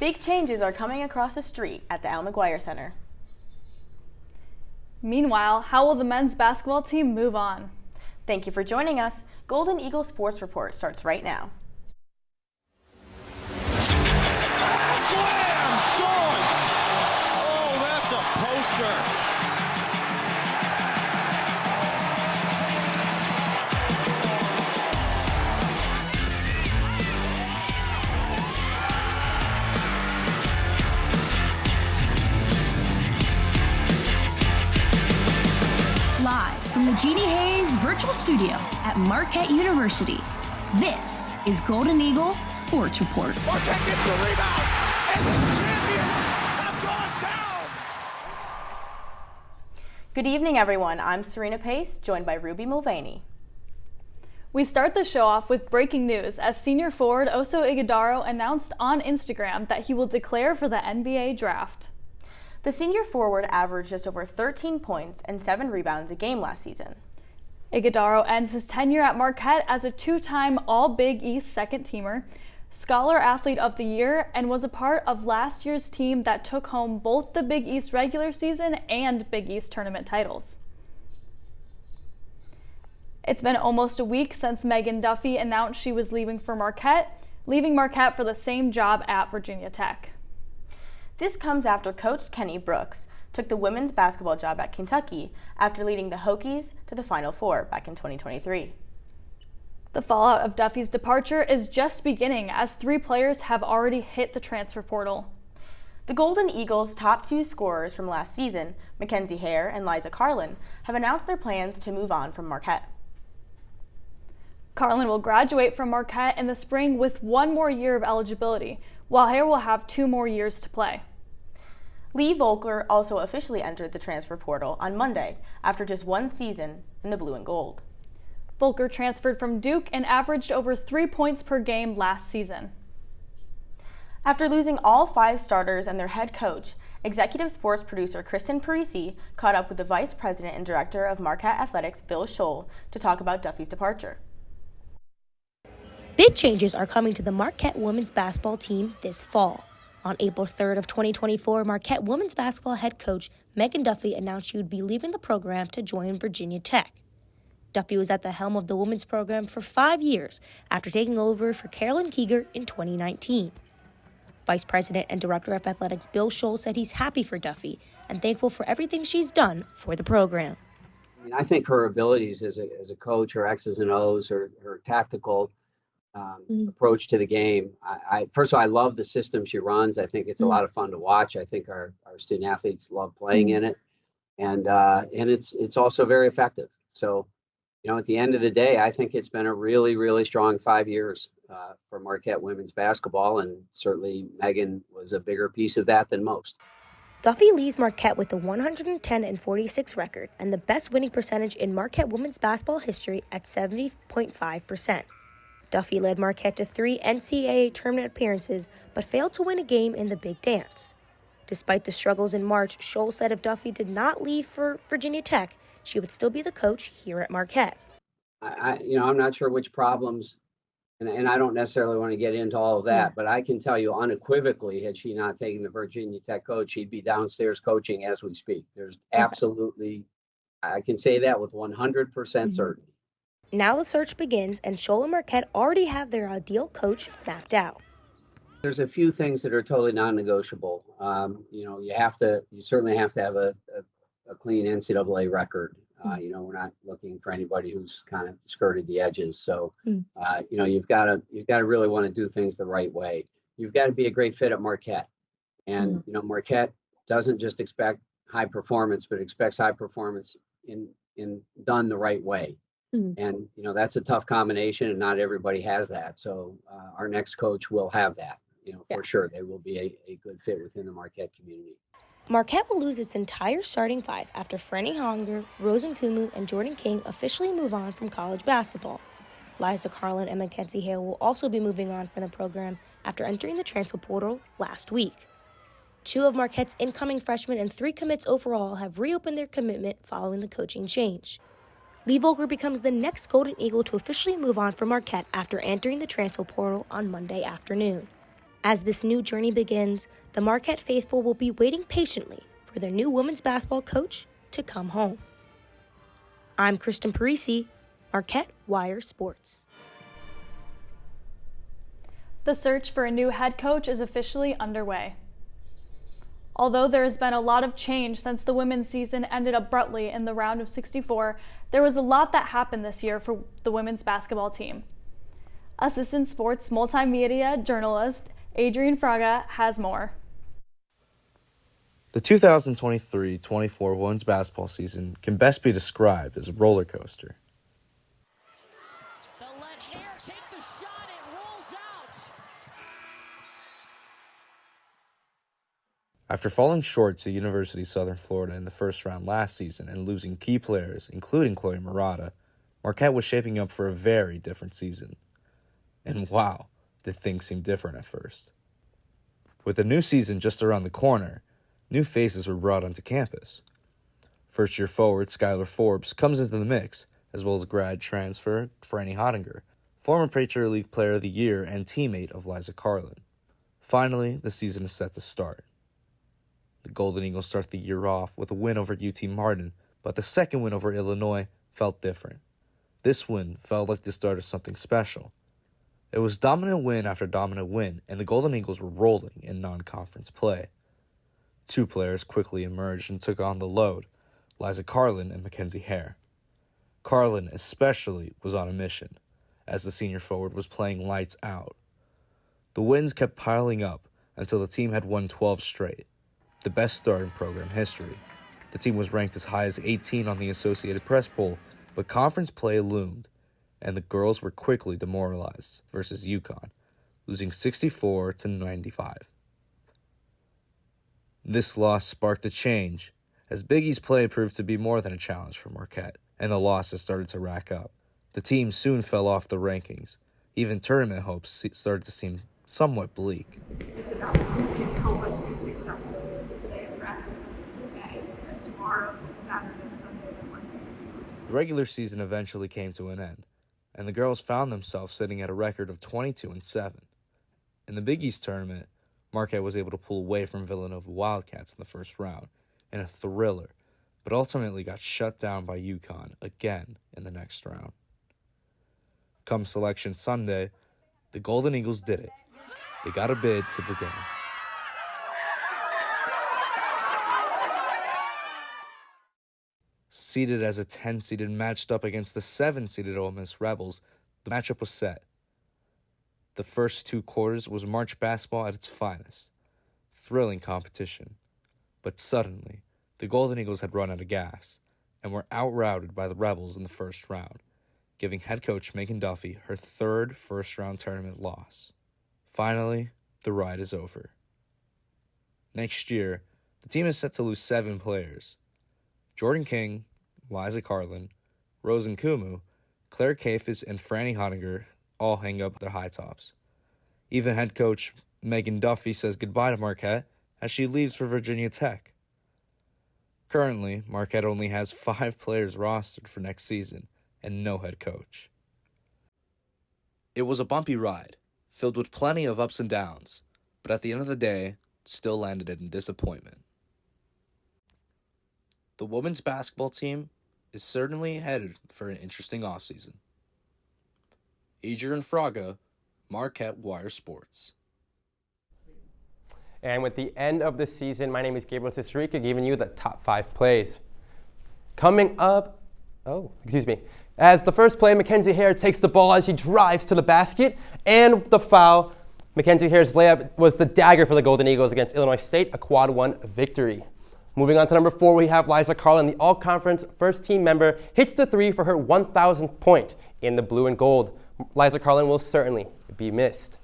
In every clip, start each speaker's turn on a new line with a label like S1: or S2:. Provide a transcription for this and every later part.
S1: Big changes are coming across the street at the Al McGuire Center.
S2: Meanwhile, how will the men's basketball team move on?
S1: Thank you for joining us. Golden Eagle Sports Report starts right now.
S3: Slam! Dunk! Oh, that's a poster.
S4: Live from the Jeannie Hayes Virtual Studio at Marquette University, this is Golden Eagle Sports Report.
S3: Marquette gets the rebound, and the champions have gone down!
S1: Good evening, everyone. I'm Serena Pace, joined by Ruby Mulvaney.
S2: We start the show off with breaking news as senior forward Oso Ighodaro announced on Instagram that he will declare for the NBA draft.
S1: The senior forward averaged just over 13 points and 7 rebounds a game last season.
S2: Ighodaro ends his tenure at Marquette as a two-time All-Big East second-teamer, Scholar Athlete of the Year, and was a part of last year's team that took home both the Big East regular season and Big East tournament titles. It's been almost a week since Megan Duffy announced she was leaving Marquette for the same job at Virginia Tech.
S1: This comes after Coach Kenny Brooks took the women's basketball job at Kentucky after leading the Hokies to the Final Four back in 2023.
S2: The fallout of Duffy's departure is just beginning as 3 players have already hit the transfer portal.
S1: The Golden Eagles' top 2 scorers from last season, Mackenzie Hare and Liza Carlin, have announced their plans to move on from Marquette.
S2: Carlin will graduate from Marquette in the spring with 1 more year of eligibility, while Hare will have 2 more years to play.
S1: Lee Volker also officially entered the transfer portal on Monday after just 1 season in the blue and gold.
S2: Volker transferred from Duke and averaged over 3 points per game last season.
S1: After losing all 5 starters and their head coach, executive sports producer Kristen Parisi caught up with the vice president and director of Marquette Athletics, Bill Scholl, to talk about Duffy's departure.
S5: Big changes are coming to the Marquette women's basketball team this fall. On April 3rd of 2024, Marquette women's basketball head coach Megan Duffy announced she would be leaving the program to join Virginia Tech. Duffy was at the helm of the women's program for 5 years after taking over for Carolyn Keeger in 2019. Vice President and Director of Athletics Bill Scholl said he's happy for Duffy and thankful for everything she's done for the program.
S6: I think her abilities as a coach, her X's and O's, her tactical approach to the game. First of all, I love the system she runs. I think it's a lot of fun to watch. I think our student athletes love playing in it, and it's also very effective. So, at the end of the day, I think it's been a really, really strong 5 years for Marquette women's basketball, and certainly Megan was a bigger piece of that than most.
S5: Duffy leaves Marquette with a 110-46 record and the best winning percentage in Marquette women's basketball history at 70.5%. Duffy led Marquette to 3 NCAA tournament appearances, but failed to win a game in the Big Dance. Despite the struggles in March, Scholl said if Duffy did not leave for Virginia Tech, she would still be the coach here at Marquette.
S6: I'm not sure which problems, and I don't necessarily want to get into all of that, but I can tell you unequivocally, had she not taken the Virginia Tech coach, she'd be downstairs coaching as we speak. There's absolutely, I can say that with 100% certainty.
S5: Now the search begins, and Scholl and Marquette already have their ideal coach mapped out.
S6: There's a few things that are totally non-negotiable. You certainly have to have a clean NCAA record. We're not looking for anybody who's kind of skirted the edges. So, you've got to really want to do things the right way. You've got to be a great fit at Marquette, and Marquette doesn't just expect high performance, but expects high performance in done the right way. And, that's a tough combination, and not everybody has that. So our next coach will have that, for sure. They will be a good fit within the Marquette community.
S5: Marquette will lose its entire starting 5 after Franny Honger, Rosen Kumu, and Jordan King officially move on from college basketball. Liza Carlin and Mackenzie Hale will also be moving on from the program after entering the transfer portal last week. 2 of Marquette's incoming freshmen and 3 commits overall have reopened their commitment following the coaching change. Lee Volker becomes the next Golden Eagle to officially move on from Marquette after entering the transfer portal on Monday afternoon. As this new journey begins, the Marquette faithful will be waiting patiently for their new women's basketball coach to come home. I'm Kristen Parisi, Marquette Wire Sports.
S2: The search for a new head coach is officially underway. Although there has been a lot of change since the women's season ended abruptly in the round of 64, there was a lot that happened this year for the women's basketball team. Assistant sports multimedia journalist Adrian Fraga has more.
S7: The 2023-24 women's basketball season can best be described as a roller coaster.
S8: They'll let Hare take the shot. It rolls out.
S7: After falling short to University of Southern Florida in the first round last season and losing key players, including Chloe Murata, Marquette was shaping up for a very different season. And wow, did things seem different at first. With the new season just around the corner, new faces were brought onto campus. First-year forward Skylar Forbes comes into the mix, as well as grad transfer Franny Hottinger, former Patriot League Player of the Year and teammate of Liza Carlin. Finally, the season is set to start. The Golden Eagles start the year off with a win over UT Martin, but the second win over Illinois felt different. This win felt like the start of something special. It was dominant win after dominant win, and the Golden Eagles were rolling in non-conference play. Two players quickly emerged and took on the load, Liza Carlin and Mackenzie Hare. Carlin especially was on a mission, as the senior forward was playing lights out. The wins kept piling up until the team had won 12 straight, the best start in program history. The team was ranked as high as 18 on the Associated Press poll, but conference play loomed, and the girls were quickly demoralized versus UConn, losing 64-95. This loss sparked a change, as Big East play proved to be more than a challenge for Marquette, and the losses started to rack up. The team soon fell off the rankings. Even tournament hopes started to seem somewhat bleak.
S9: It's about who can help us be successful today in practice, and tomorrow, Saturday, and Sunday, and Monday.
S7: The regular season eventually came to an end, and the girls found themselves sitting at a record of 22-7. In the Big East tournament, Marquette was able to pull away from Villanova Wildcats in the first round in a thriller, but ultimately got shut down by UConn again in the next round. Come Selection Sunday, the Golden Eagles did it. They got a bid to the dance. Seeded as a 10-seeded matched up against the 7-seeded Ole Miss Rebels, the matchup was set. The first two quarters was March basketball at its finest. Thrilling competition. But suddenly, the Golden Eagles had run out of gas and were out-routed by the Rebels in the first round, giving head coach Megan Duffy her third first-round tournament loss. Finally, the ride is over. Next year, the team is set to lose 7 players. Jordan King, Liza Carlin, Rosen Kumu, Claire Kafis, and Franny Hottinger all hang up their high tops. Even head coach Megan Duffy says goodbye to Marquette as she leaves for Virginia Tech. Currently, Marquette only has 5 players rostered for next season and no head coach. It was a bumpy ride, filled with plenty of ups and downs, but at the end of the day, still landed in disappointment. The women's basketball team is certainly headed for an interesting offseason. Adrian Fraga, Marquette Wire Sports.
S10: And with the end of the season, my name is Gabriel Cicerrica, giving you the top 5 plays. Coming up, as the first play, Mackenzie Hare takes the ball as she drives to the basket, and the foul. Mackenzie Hare's layup was the dagger for the Golden Eagles against Illinois State, a quad 1 victory. Moving on to number 4, we have Liza Carlin, the all-conference first-team member, hits the 3 for her 1,000th point in the blue and gold. Liza Carlin will certainly be missed.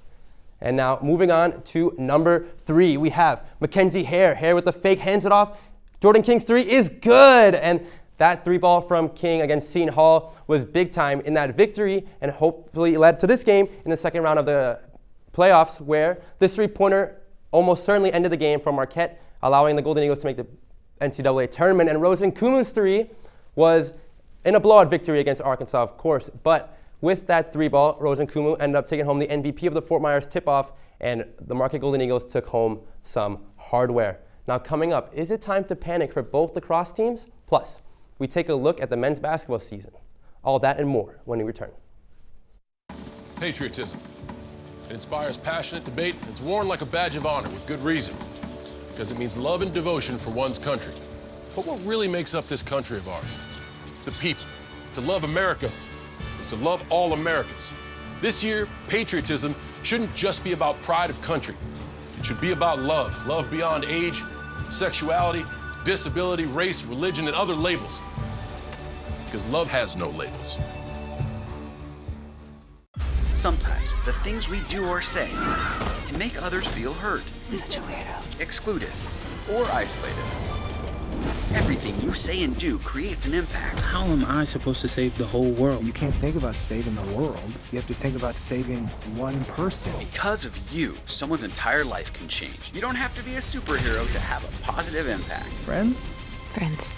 S10: And now moving on to number 3, we have Mackenzie Hare. Hare with the fake, hands it off. Jordan King's 3 is good. And that 3 ball from King against Seton Hall was big time in that victory and hopefully led to this game in the second round of the playoffs, where this 3-pointer almost certainly ended the game for Marquette, allowing the Golden Eagles to make the NCAA tournament. And Rosen Kumu's 3 was in a blowout victory against Arkansas, of course, but with that 3 ball, Rosen Kumu ended up taking home the MVP of the Fort Myers tip-off and the Marquette Golden Eagles took home some hardware. Now coming up, is it time to panic for both lacrosse teams? Plus, we take a look at the men's basketball season. All that and more when we return.
S11: Patriotism. It inspires passionate debate, and it's worn like a badge of honor with good reason, because it means love and devotion for one's country. But what really makes up this country of ours? It's the people. To love America is to love all Americans. This year, patriotism shouldn't just be about pride of country. It should be about love. Love beyond age, sexuality, disability, race, religion, and other labels. Because love has no labels.
S12: Sometimes the things we do or say can make others feel hurt, excluded, or isolated. Everything you say and do creates an impact.
S13: How am I supposed to save the whole world?
S14: You can't think about saving the world. You have to think about saving one person.
S12: Because of you, someone's entire life can change. You don't have to be a superhero to have a positive impact.
S14: Friends?
S15: Friends.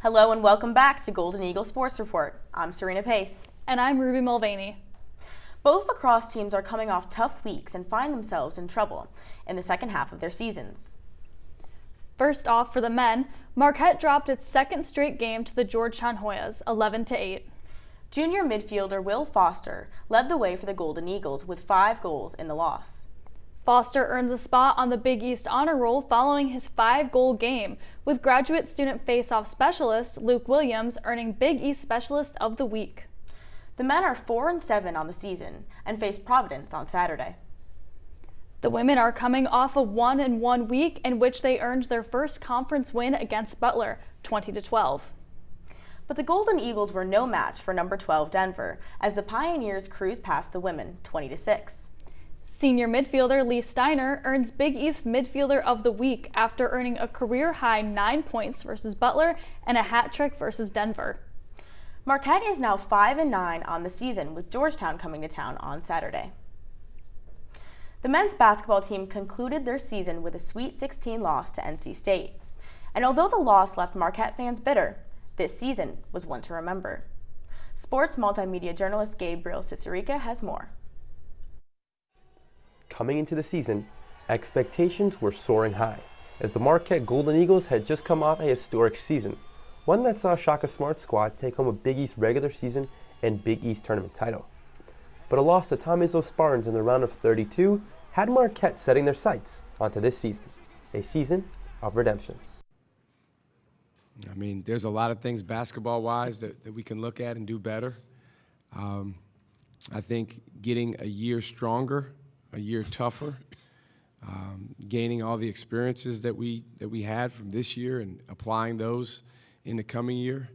S1: Hello and welcome back to Golden Eagle Sports Report. I'm Serena Pace.
S2: And I'm Ruby Mulvaney.
S1: Both lacrosse teams are coming off tough weeks and find themselves in trouble in the second half of their seasons.
S2: First off, for the men, Marquette dropped its second straight game to the Georgetown Hoyas, 11-8.
S1: Junior midfielder Will Foster led the way for the Golden Eagles with 5 goals in the loss.
S2: Foster earns a spot on the Big East honor roll following his 5-goal game, with graduate student face-off specialist Luke Williams earning Big East Specialist of the Week.
S1: The men are 4-7 on the season and face Providence on Saturday.
S2: The women are coming off a 1-1 week in which they earned their first conference win against Butler, 20-12.
S1: But the Golden Eagles were no match for number 12 Denver as the Pioneers cruised past the women, 20-6.
S2: Senior midfielder Lee Steiner earns Big East Midfielder of the Week after earning a career-high 9 points versus Butler and a hat trick versus Denver.
S1: Marquette is now 5-9 on the season, with Georgetown coming to town on Saturday. The men's basketball team concluded their season with a Sweet 16 loss to NC State. And although the loss left Marquette fans bitter, this season was one to remember. Sports multimedia journalist Gabriel Cicerica has more.
S10: Coming into the season, expectations were soaring high, as the Marquette Golden Eagles had just come off a historic season, one that saw Shaka Smart's squad take home a Big East regular season and Big East tournament title. But a loss to Tom Izzo's Spartans in the round of 32 had Marquette setting their sights onto this season, a season of redemption.
S16: I mean, there's a lot of things basketball-wise that we can look at and do better. I think getting a year stronger, a year tougher, gaining all the experiences that we had from this year and applying those in the coming year.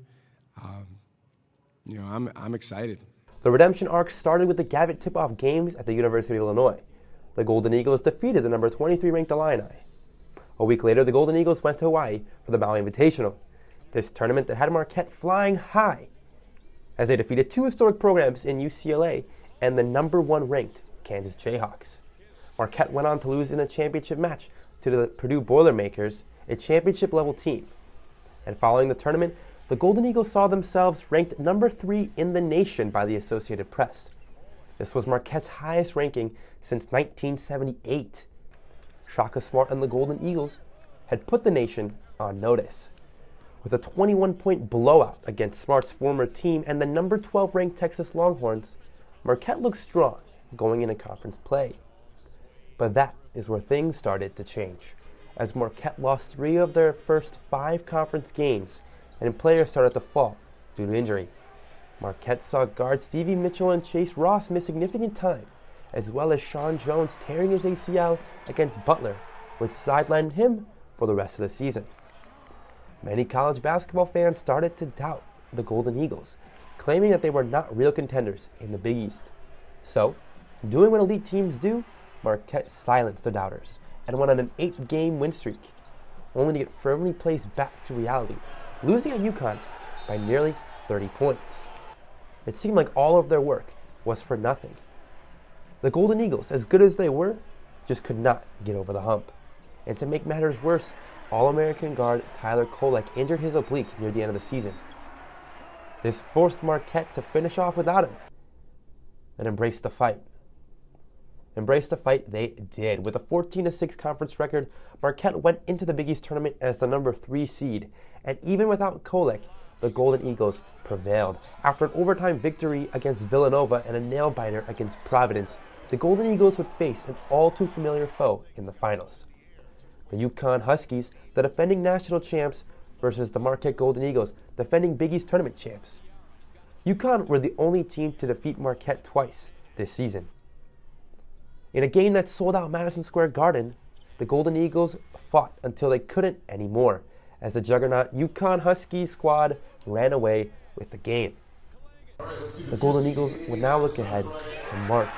S16: I'm excited.
S10: The redemption arc started with the Gavitt tip-off games at the University of Illinois. The Golden Eagles defeated the number 23 ranked Illini. A week later, the Golden Eagles went to Hawaii for the Maui Invitational, this tournament that had Marquette flying high as they defeated 2 historic programs in UCLA and the number 1 ranked Kansas Jayhawks. Marquette went on to lose in the championship match to the Purdue Boilermakers, a championship-level team. And following the tournament, the Golden Eagles saw themselves ranked number 3 in the nation by the Associated Press. This was Marquette's highest ranking since 1978. Shaka Smart and the Golden Eagles had put the nation on notice. With a 21-point blowout against Smart's former team and the number 12 ranked Texas Longhorns, Marquette looked strong going into conference play. But that is where things started to change, as Marquette lost 3 of their first 5 conference games and players started to fall due to injury. Marquette saw guards Stevie Mitchell and Chase Ross miss significant time, as well as Sean Jones tearing his ACL against Butler, which sidelined him for the rest of the season. Many college basketball fans started to doubt the Golden Eagles, claiming that they were not real contenders in the Big East. So, doing what elite teams do, Marquette silenced the doubters and went on an 8-game win streak, only to get firmly placed back to reality, losing at UConn by nearly 30 points. It seemed like all of their work was for nothing. The Golden Eagles, as good as they were, just could not get over the hump. And to make matters worse, All-American guard Tyler Kolek injured his oblique near the end of the season. This forced Marquette to finish off without him and embrace the fight. Embrace the fight they did. With a 14-6 conference record, Marquette went into the Big East tournament as the number 3 seed. And even without Kolek, the Golden Eagles prevailed. After an overtime victory against Villanova and a nail-biter against Providence, the Golden Eagles would face an all-too-familiar foe in the finals. The UConn Huskies, the defending national champs, versus the Marquette Golden Eagles, defending Big East tournament champs. UConn were the only team to defeat Marquette twice this season. In a game that sold out Madison Square Garden, the Golden Eagles fought until they couldn't anymore, as the juggernaut UConn Huskies squad ran away with the game. The Golden Eagles would now look ahead to March.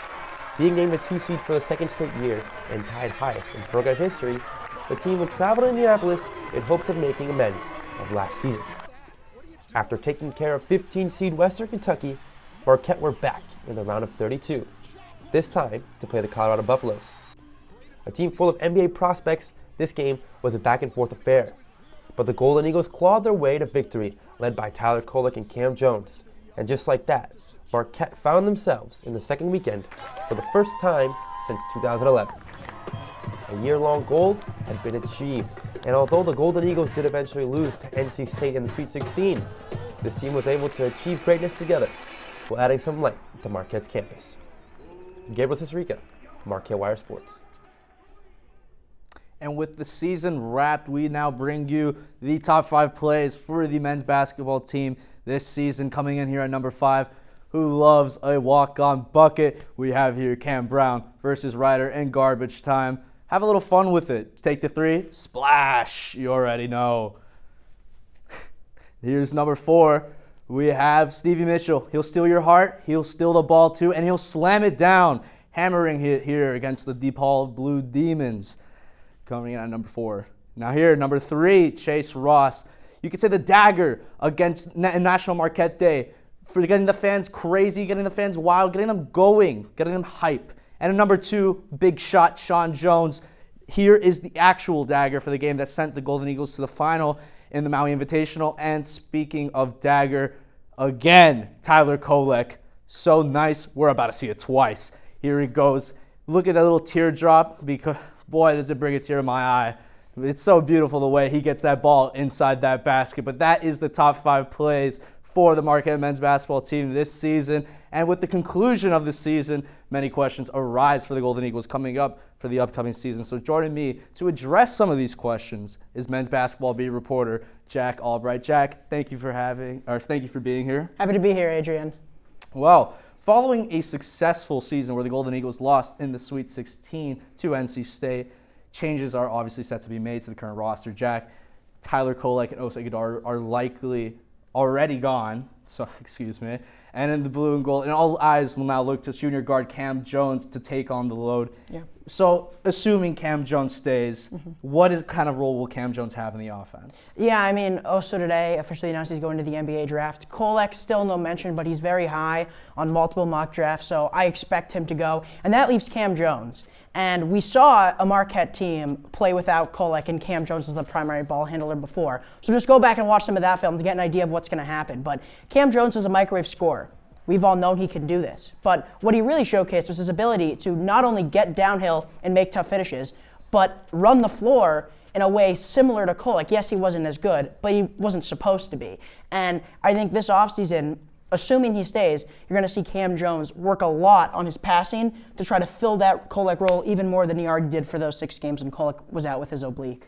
S10: Being named a 2 seed for the second straight year and tied highest in program history, the team would travel to Indianapolis in hopes of making amends of last season. After taking care of 15 seed Western Kentucky, Marquette were back in the round of 32, this time to play the Colorado Buffaloes. A team full of NBA prospects, this game was a back-and-forth affair. But the Golden Eagles clawed their way to victory, led by Tyler Kolek and Cam Jones. And just like that, Marquette found themselves in the second weekend for the first time since 2011. A year-long goal had been achieved, and although the Golden Eagles did eventually lose to NC State in the Sweet 16, this team was able to achieve greatness together while adding some light to Marquette's campus. Gabriel Cicerega, Marquette Wire Sports.
S7: And with the season wrapped, we now bring you the top 5 plays for the men's basketball team this season. Coming in here at number 5, who loves a walk-on bucket, we have here Cam Brown versus Ryder in garbage time. Have a little fun with it. Take the 3, splash. You already know. Here's number 4. We have Stevie Mitchell. He'll steal your heart, he'll steal the ball too, and he'll slam it down. Hammering hit here against the DePaul Blue Demons. Coming in at number 4. Now here, number 3, Chase Ross. You could say the dagger against National Marquette Day for getting the fans crazy, getting the fans wild, getting them going, getting them hype. And number 2, big shot, Sean Jones. Here is the actual dagger for the game that sent the Golden Eagles to the final in the Maui Invitational. And speaking of dagger, again, Tyler Kolek. So nice. We're about to see it twice. Here he goes. Look at that little teardrop, because boy, does it bring a tear to my eye. It's so beautiful the way he gets that ball inside that basket. But that is the top 5 plays for the Marquette men's basketball team this season. And with the conclusion of the season, many questions arise for the Golden Eagles coming up for the upcoming season. So joining me to address some of these questions is men's basketball beat reporter Jack Albright. Jack, thank you for being here.
S15: Happy to be here, Adrian.
S7: Well, following a successful season where the Golden Eagles lost in the Sweet 16 to NC State, changes are obviously set to be made to the current roster. Jack, Tyler Kolek and Osei Gadar are likely already gone, and in the blue and gold, and all eyes will now look to junior guard Cam Jones to take on the load.
S15: Yeah.
S7: So, assuming Cam Jones stays, what kind of role will Cam Jones have in the offense?
S15: Yeah, I mean, Oso today officially announced he's going to the NBA draft. Kolek, still no mention, but he's very high on multiple mock drafts, so I expect him to go. And that leaves Cam Jones. And we saw a Marquette team play without Kolek and Cam Jones as the primary ball handler before. So just go back and watch some of that film to get an idea of what's going to happen. But Cam Jones is a microwave scorer. We've all known he can do this. But what he really showcased was his ability to not only get downhill and make tough finishes, but run the floor in a way similar to Kolek. Yes, he wasn't as good, but he wasn't supposed to be. And I think this offseason, assuming he stays, you're going to see Cam Jones work a lot on his passing to try to fill that Kolek role even more than he already did for those 6 games when Kolek was out with his oblique.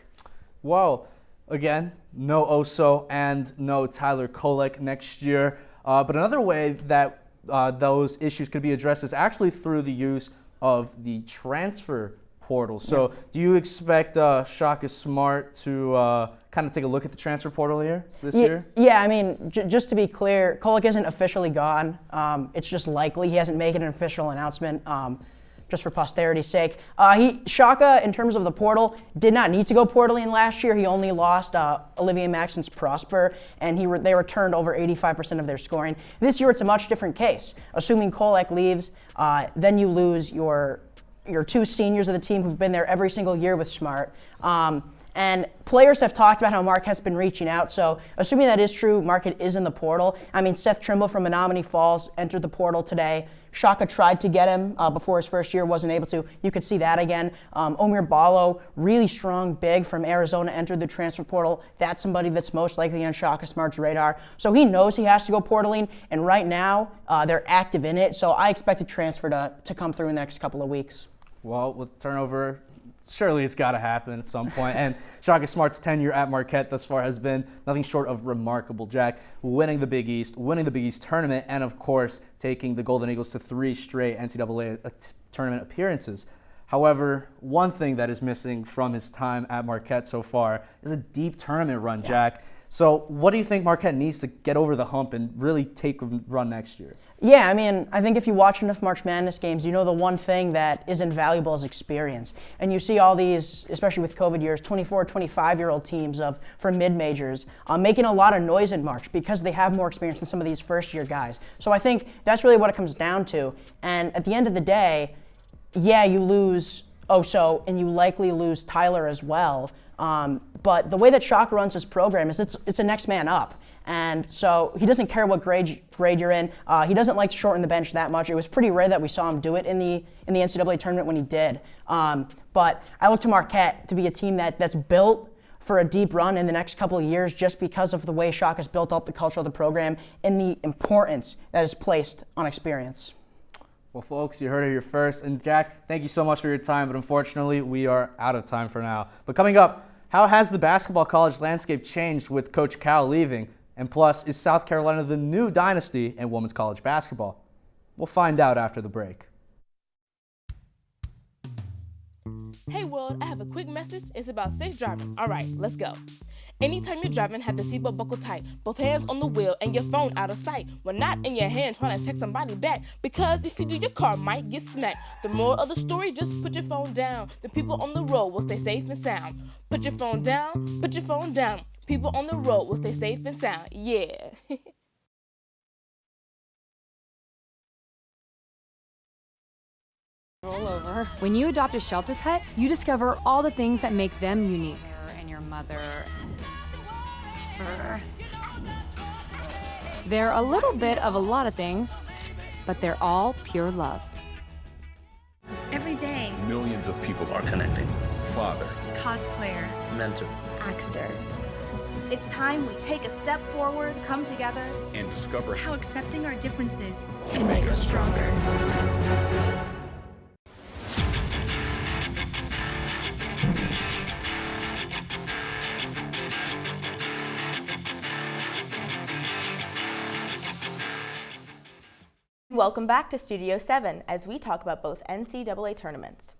S7: Well, again, no Oso and no Tyler Kolek next year. But another way that those issues could be addressed is actually through the use of the transfer portal. So do you expect Shaka Smart to kind of take a look at the transfer portal here this year?
S15: Yeah, I mean, just to be clear, Kolek isn't officially gone. It's just likely. He hasn't made an official announcement. just for posterity's sake. Shaka, in terms of the portal, did not need to go portaling last year. He only lost Olivia Maxence Prosper, and they returned over 85% of their scoring. This year, it's a much different case. Assuming Kolek leaves, then you lose your two seniors of the team who've been there every single year with Smart. And players have talked about how Marquette's been reaching out. So assuming that is true, Marquette is in the portal. I mean, Seth Trimble from Menominee Falls entered the portal today. Shaka tried to get him before his first year, wasn't able to. You could see that again. Omir Ballo, really strong big from Arizona, entered the transfer portal. That's somebody that's most likely on Shaka Smart's radar. So he knows he has to go portaling, and right now they're active in it. So I expect a transfer to come through in the next couple of weeks.
S7: Well, with turnover, surely it's got to happen at some point. And Shaka Smart's tenure at Marquette thus far has been nothing short of remarkable, Jack. Winning the Big East tournament, and of course, taking the Golden Eagles to 3 straight NCAA tournament appearances. However, one thing that is missing from his time at Marquette so far is a deep tournament run, Jack. So what do you think Marquette needs to get over the hump and really take a run next year?
S15: Yeah, I mean, I think if you watch enough March Madness games, you know the one thing that is invaluable is experience. And you see all these, especially with COVID years, 24, 25-year-old teams from mid-majors making a lot of noise in March because they have more experience than some of these first-year guys. So I think that's really what it comes down to. And at the end of the day, yeah, you lose Oso, and you likely lose Tyler as well. But the way that Shaka runs his program is it's a next man up. And so he doesn't care what grade you're in. He doesn't like to shorten the bench that much. It was pretty rare that we saw him do it in the NCAA tournament when he did. But I look to Marquette to be a team that's built for a deep run in the next couple of years just because of the way Shaka's built up the culture of the program and the importance that is placed on experience.
S7: Well, folks, you heard it here first. And Jack, thank you so much for your time, but unfortunately, we are out of time for now. But coming up, how has the basketball college landscape changed with Coach Cal leaving? And plus, is South Carolina the new dynasty in women's college basketball? We'll find out after the break.
S17: Hey world, I have a quick message. It's about safe driving. All right, let's go. Anytime you're driving, have the seatbelt buckled tight, both hands on the wheel and your phone out of sight. When not in your hand trying to text somebody back, because if you do, your car might get smacked. The moral of the story, just put your phone down. The people on the road will stay safe and sound. Put your phone down, put your phone down. People on the road will stay safe and sound. Yeah.
S18: Roll over. When you adopt a shelter pet, you discover all the things that make them unique. And your mother. They're a little bit of a lot of things, but they're all pure love.
S19: Every day,
S20: millions of people are connecting. Father,
S19: cosplayer,
S20: mentor,
S19: actor. It's time we take a step forward, come together,
S20: and discover
S19: how accepting our differences
S20: can make us stronger.
S1: Welcome back to Studio 7 as we talk about both NCAA tournaments.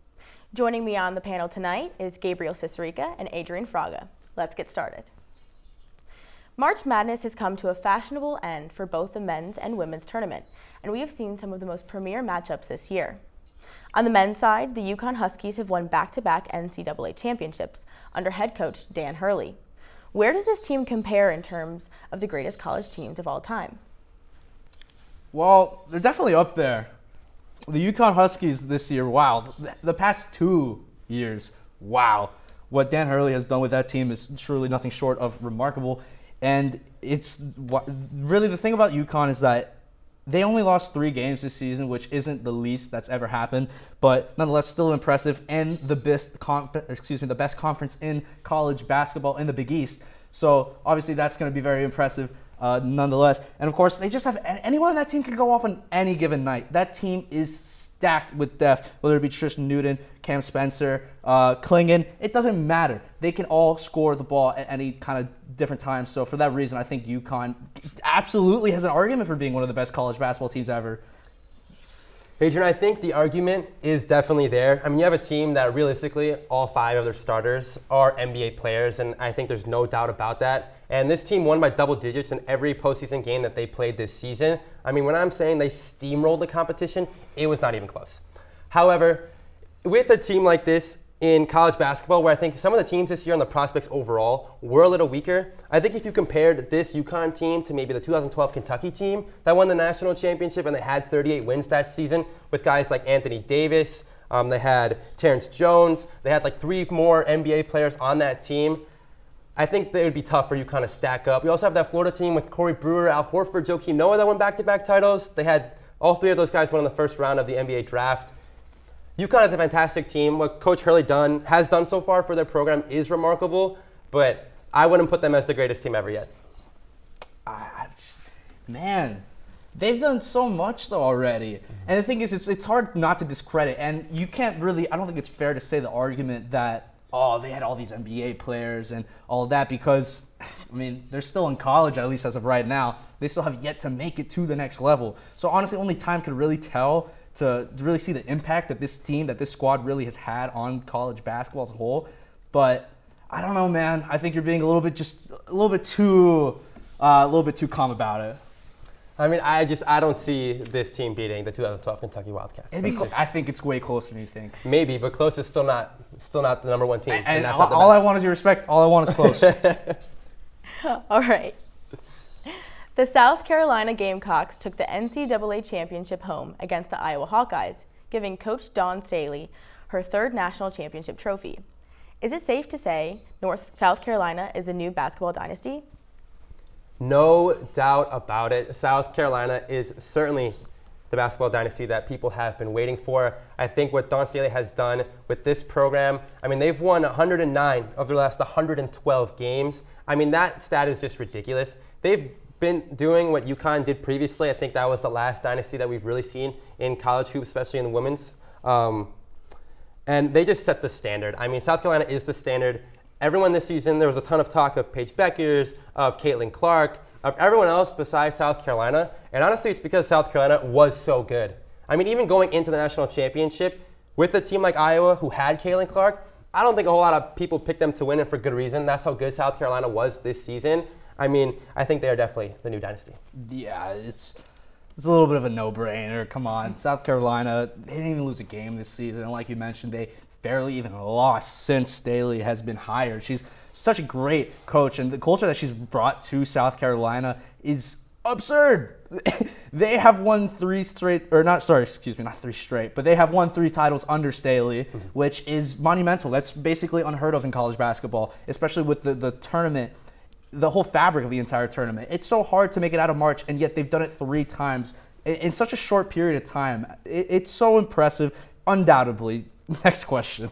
S1: Joining me on the panel tonight is Gabriel Cicerega and Adrian Fraga. Let's get started. March Madness has come to a fashionable end for both the men's and women's tournament, and we have seen some of the most premier matchups this year. On the men's side, the UConn Huskies have won back-to-back NCAA championships under head coach Dan Hurley. Where does this team compare in terms of the greatest college teams of all time?
S7: Well, they're definitely up there. The UConn Huskies this year, wow. The past 2 years, wow. What Dan Hurley has done with that team is truly nothing short of remarkable. And it's really the thing about UConn is that they only lost 3 games this season, which isn't the least that's ever happened, but nonetheless still impressive, and the best conference in college basketball in the Big East. So obviously that's going to be very impressive. Nonetheless. And of course, they just have anyone on that team can go off on any given night. That team is stacked with depth, whether it be Tristan Newton, Cam Spencer, Klingon. It doesn't matter. They can all score the ball at any kind of different time. So for that reason, I think UConn absolutely has an argument for being one of the best college basketball teams ever.
S10: Adrian, I think the argument is definitely there. I mean, you have a team that realistically, all 5 of their starters are NBA players, and I think there's no doubt about that. And this team won by double digits in every postseason game that they played this season. I mean, when I'm saying they steamrolled the competition, it was not even close. However, with a team like this in college basketball, where I think some of the teams this year and the prospects overall were a little weaker, I think if you compared this UConn team to maybe the 2012 Kentucky team that won the national championship and they had 38 wins that season with guys like Anthony Davis, they had Terrence Jones, they had like 3 more NBA players on that team, I think that it would be tough for UConn to stack up. We also have that Florida team with Corey Brewer, Al Horford, Joakim Noah that won back-to-back titles. They had all 3 of those guys won in the first round of the NBA draft. UConn is a fantastic team. What Coach Hurley has done so far for their program is remarkable, but I wouldn't put them as the greatest team ever yet.
S21: Man, they've done so much though already. And the thing is, it's hard not to discredit. And you can't really, I don't think it's fair to say the argument that, they had all these NBA players and all of that because, I mean, they're still in college, at least as of right now. They still have yet to make it to the next level. So honestly, only time could really tell to really see the impact that this team, that this squad really has had on college basketball as a whole. But I don't know, man. I think you're being a little bit too calm about it.
S10: I mean, I don't see this team beating the 2012 Kentucky Wildcats.
S21: I think it's way closer than you think.
S10: Maybe, but close is still not the number 1 team.
S21: And that's all I want is your respect. All I want is close.
S1: All right. The South Carolina Gamecocks took the NCAA championship home against the Iowa Hawkeyes, giving Coach Dawn Staley her 3rd national championship trophy. Is it safe to say South Carolina is the new basketball dynasty?
S10: No doubt about it. South Carolina is certainly the basketball dynasty that people have been waiting for. I think what Dawn Staley has done with this program, I mean, they've won 109 of their last 112 games. I mean, that stat is just ridiculous. They've been doing what UConn did previously. I think that was the last dynasty that we've really seen in college hoops, especially in the women's. And they just set the standard. I mean, South Carolina is the standard. Everyone this season, there was a ton of talk of Paige Beckers, of Caitlin Clark, of everyone else besides South Carolina. And honestly, it's because South Carolina was so good. I mean, even going into the national championship with a team like Iowa who had Caitlin Clark, I don't think a whole lot of people picked them to win, and for good reason. That's how good South Carolina was this season. I mean, I think they are definitely the new dynasty.
S21: Yeah, it's a little bit of a no-brainer. Come on. South Carolina, they didn't even lose a game this season. And like you mentioned, they barely even lost since Staley has been hired. She's such a great coach, and the culture that she's brought to South Carolina is absurd. They have won 3 straight, or not 3 straight, but they have won 3 titles under Staley, which is monumental. That's basically unheard of in college basketball, especially with the tournament, the whole fabric of the entire tournament. It's so hard to make it out of March, and yet they've done it 3 times in such a short period of time. It's so impressive, undoubtedly. Next question.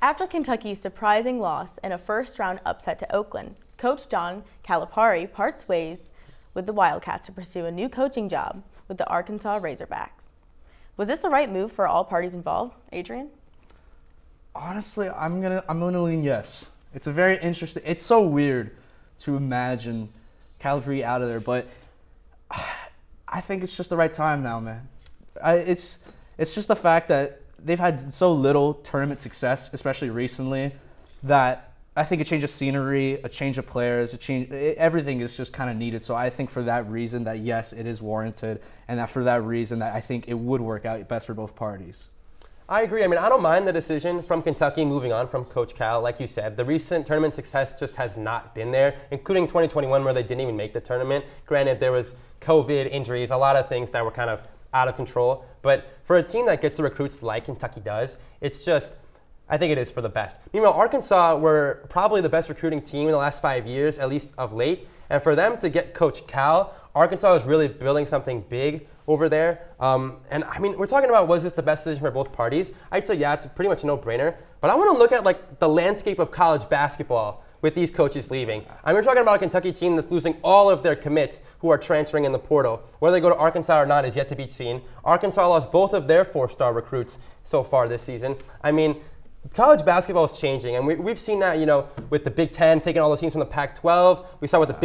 S1: After Kentucky's surprising loss and a first-round upset to Oakland, Coach John Calipari parts ways with the Wildcats to pursue a new coaching job with the Arkansas Razorbacks. Was this the right move for all parties involved, Adrian?
S21: Honestly, I'm gonna lean yes. It's a very interesting. It's so weird to imagine Calipari out of there, but I think it's just the right time now, man. It's just the fact that they've had so little tournament success, especially recently, that I think a change of scenery, a change of players, everything is just kind of needed. So I think for that reason that yes, it is warranted, and that for that reason that I think it would work out best for both parties.
S10: I agree. I mean, I don't mind the decision from Kentucky moving on from Coach Cal. Like you said, the recent tournament success just has not been there, including 2021 where they didn't even make the tournament. Granted, there was COVID, injuries, a lot of things that were kind of out of control. But for a team that gets the recruits like Kentucky does, it's just, I think it is for the best. Meanwhile, Arkansas were probably the best recruiting team in the last 5 years, at least of late. And for them to get Coach Cal, Arkansas is really building something big over there. And I mean, we're talking about, was this the best decision for both parties? I'd say, yeah, it's pretty much a no-brainer. But I want to look at like the landscape of college basketball with these coaches leaving. I mean, we're talking about a Kentucky team that's losing all of their commits who are transferring in the portal. Whether they go to Arkansas or not is yet to be seen. Arkansas lost both of their 4-star recruits so far this season. I mean, college basketball is changing, and we've seen that, with the Big Ten taking all the teams from the Pac-12. We saw what the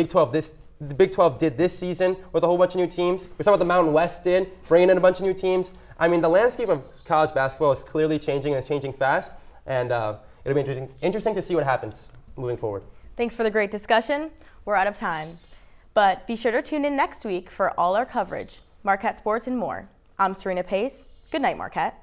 S10: Big 12 did this season with a whole bunch of new teams. We saw what the Mountain West did, bringing in a bunch of new teams. I mean, the landscape of college basketball is clearly changing, and it's changing fast. And it'll be interesting to see what happens moving forward.
S1: Thanks for the great discussion. We're out of time. But be sure to tune in next week for all our coverage, Marquette Sports and more. I'm Serena Pace. Good night, Marquette.